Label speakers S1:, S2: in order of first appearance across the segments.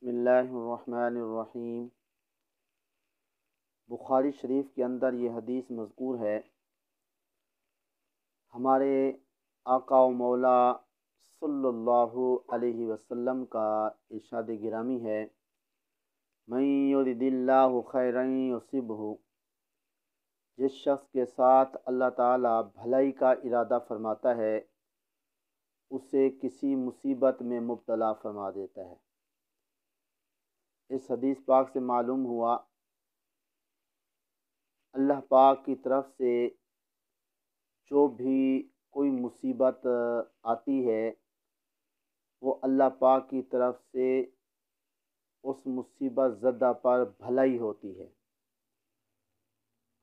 S1: بسم اللہ الرحمن الرحیم۔ بخاری شریف کے اندر یہ حدیث مذکور ہے۔ ہمارے آقا و مولا صلی اللہ علیہ وسلم کا ارشاد گرامی ہے، من یرد اللہ خیرا یصبہ، جس شخص کے ساتھ اللہ تعالیٰ بھلائی کا ارادہ فرماتا ہے اسے کسی مصیبت میں مبتلا فرما دیتا ہے۔ اس حدیث پاک سے معلوم ہوا اللہ پاک کی طرف سے جو بھی کوئی مصیبت آتی ہے وہ اللہ پاک کی طرف سے اس مصیبت زدہ پر بھلائی ہوتی ہے۔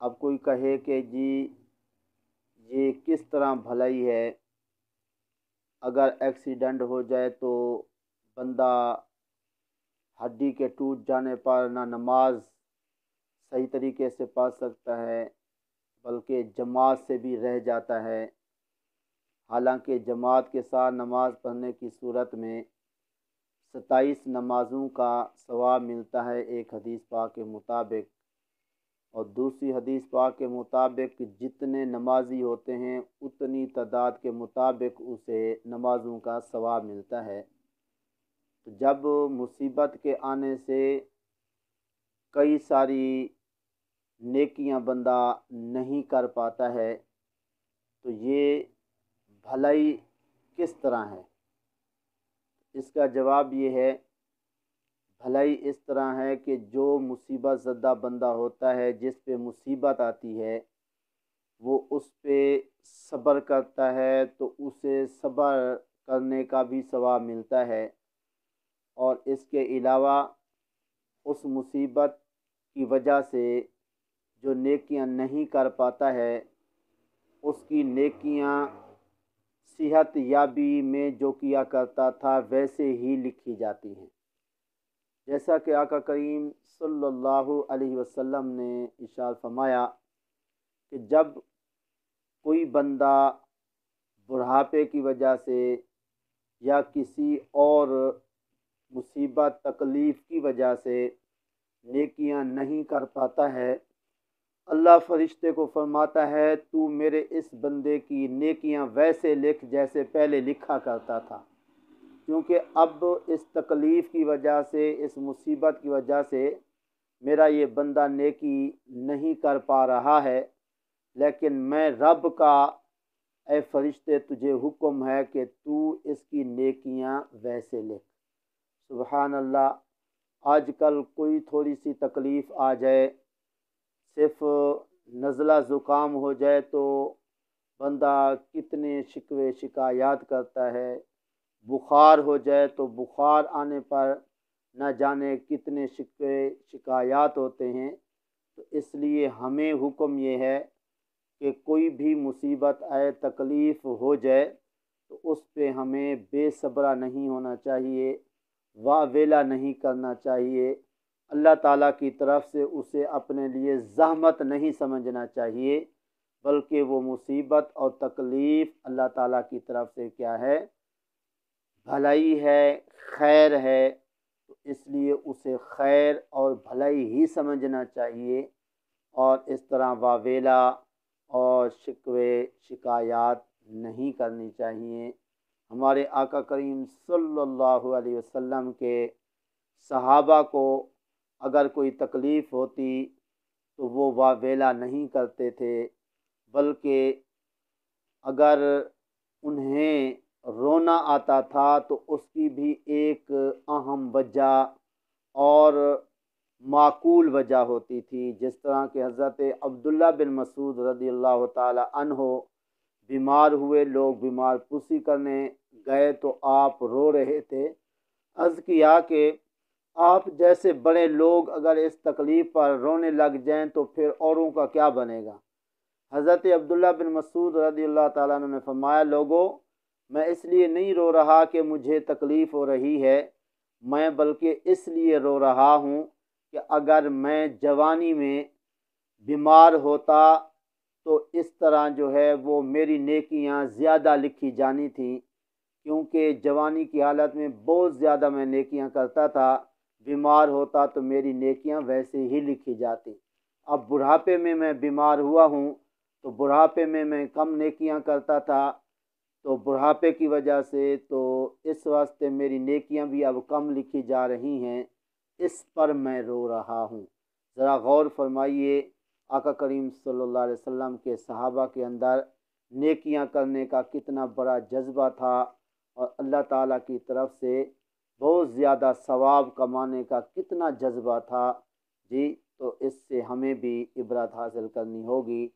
S1: اب کوئی کہے کہ جی یہ کس طرح بھلائی ہے، اگر ایکسیڈنٹ ہو جائے تو بندہ ہڈی کے ٹوٹ جانے پر نہ نماز صحیح طریقے سے پڑھ سکتا ہے بلکہ جماعت سے بھی رہ جاتا ہے، حالانکہ جماعت کے ساتھ نماز پڑھنے کی صورت میں 27 نمازوں کا ثواب ملتا ہے ایک حدیث پاک کے مطابق، اور دوسری حدیث پاک کے مطابق جتنے نمازی ہوتے ہیں اتنی تعداد کے مطابق اسے نمازوں کا ثواب ملتا ہے۔ جب مصیبت کے آنے سے کئی ساری نیکیاں بندہ نہیں کر پاتا ہے تو یہ بھلائی کس طرح ہے؟ اس کا جواب یہ ہے، بھلائی اس طرح ہے کہ جو مصیبت زدہ بندہ ہوتا ہے، جس پہ مصیبت آتی ہے، وہ اس پہ صبر کرتا ہے تو اسے صبر کرنے کا بھی ثواب ملتا ہے، اور اس کے علاوہ اس مصیبت کی وجہ سے جو نیکیاں نہیں کر پاتا ہے اس کی نیکیاں صحت یابی میں جو کیا کرتا تھا ویسے ہی لکھی جاتی ہیں، جیسا کہ آقا کریم صلی اللہ علیہ وسلم نے ارشاد فرمایا کہ جب کوئی بندہ بڑھاپے کی وجہ سے یا کسی اور مصیبت تکلیف کی وجہ سے نیکیاں نہیں کر پاتا ہے، اللہ فرشتے کو فرماتا ہے تو میرے اس بندے کی نیکیاں ویسے لکھ جیسے پہلے لکھا کرتا تھا، کیونکہ اب اس تکلیف کی وجہ سے، اس مصیبت کی وجہ سے میرا یہ بندہ نیکی نہیں کر پا رہا ہے، لیکن میں رب کا اے فرشتے تجھے حکم ہے کہ تو اس کی نیکیاں ویسے لکھ۔ سبحان اللہ، آج کل کوئی تھوڑی سی تکلیف آ جائے، صرف نزلہ زکام ہو جائے تو بندہ کتنے شکوے شکایات کرتا ہے، بخار ہو جائے تو بخار آنے پر نہ جانے کتنے شکوے شکایات ہوتے ہیں۔ تو اس لیے ہمیں حکم یہ ہے کہ کوئی بھی مصیبت آئے، تکلیف ہو جائے تو اس پہ ہمیں بے صبرا نہیں ہونا چاہیے، واہ ویلا نہیں کرنا چاہیے، اللہ تعالیٰ کی طرف سے اسے اپنے لیے زحمت نہیں سمجھنا چاہیے، بلکہ وہ مصیبت اور تکلیف اللہ تعالیٰ کی طرف سے کیا ہے؟ بھلائی ہے، خیر ہے، تو اس لیے اسے خیر اور بھلائی ہی سمجھنا چاہیے، اور اس طرح واویلا اور شکوے شکایات نہیں کرنی چاہیے۔ ہمارے آقا کریم صلی اللہ علیہ وسلم کے صحابہ کو اگر کوئی تکلیف ہوتی تو وہ واویلا نہیں کرتے تھے، بلکہ اگر انہیں رونا آتا تھا تو اس کی بھی ایک اہم وجہ اور معقول وجہ ہوتی تھی، جس طرح کہ حضرت عبداللہ بن مسعود رضی اللہ تعالی عنہ بیمار ہوئے، لوگ بیمار پرسی کرنے گئے تو آپ رو رہے تھے، عرض کیا کہ آپ جیسے بڑے لوگ اگر اس تکلیف پر رونے لگ جائیں تو پھر اوروں کا کیا بنے گا؟ حضرت عبداللہ بن مسعود رضی اللہ تعالیٰ عنہ نے فرمایا، لوگوں میں اس لیے نہیں رو رہا کہ مجھے تکلیف ہو رہی ہے، میں بلکہ اس لیے رو رہا ہوں کہ اگر میں جوانی میں بیمار ہوتا تو اس طرح جو ہے وہ میری نیکیاں زیادہ لکھی جانی تھیں، کیونکہ جوانی کی حالت میں بہت زیادہ میں نیکیاں کرتا تھا، بیمار ہوتا تو میری نیکیاں ویسے ہی لکھی جاتی۔ اب بڑھاپے میں بیمار ہوا ہوں تو بڑھاپے میں کم نیکیاں کرتا تھا، تو بڑھاپے کی وجہ سے تو اس واسطے میری نیکیاں بھی اب کم لکھی جا رہی ہیں، اس پر میں رو رہا ہوں۔ ذرا غور فرمائیے، آقا کریم صلی اللہ علیہ وسلم کے صحابہ کے اندر نیکیاں کرنے کا کتنا بڑا جذبہ تھا، اور اللہ تعالیٰ کی طرف سے بہت زیادہ ثواب کمانے کا کتنا جذبہ تھا۔ جی، تو اس سے ہمیں بھی عبرت حاصل کرنی ہوگی۔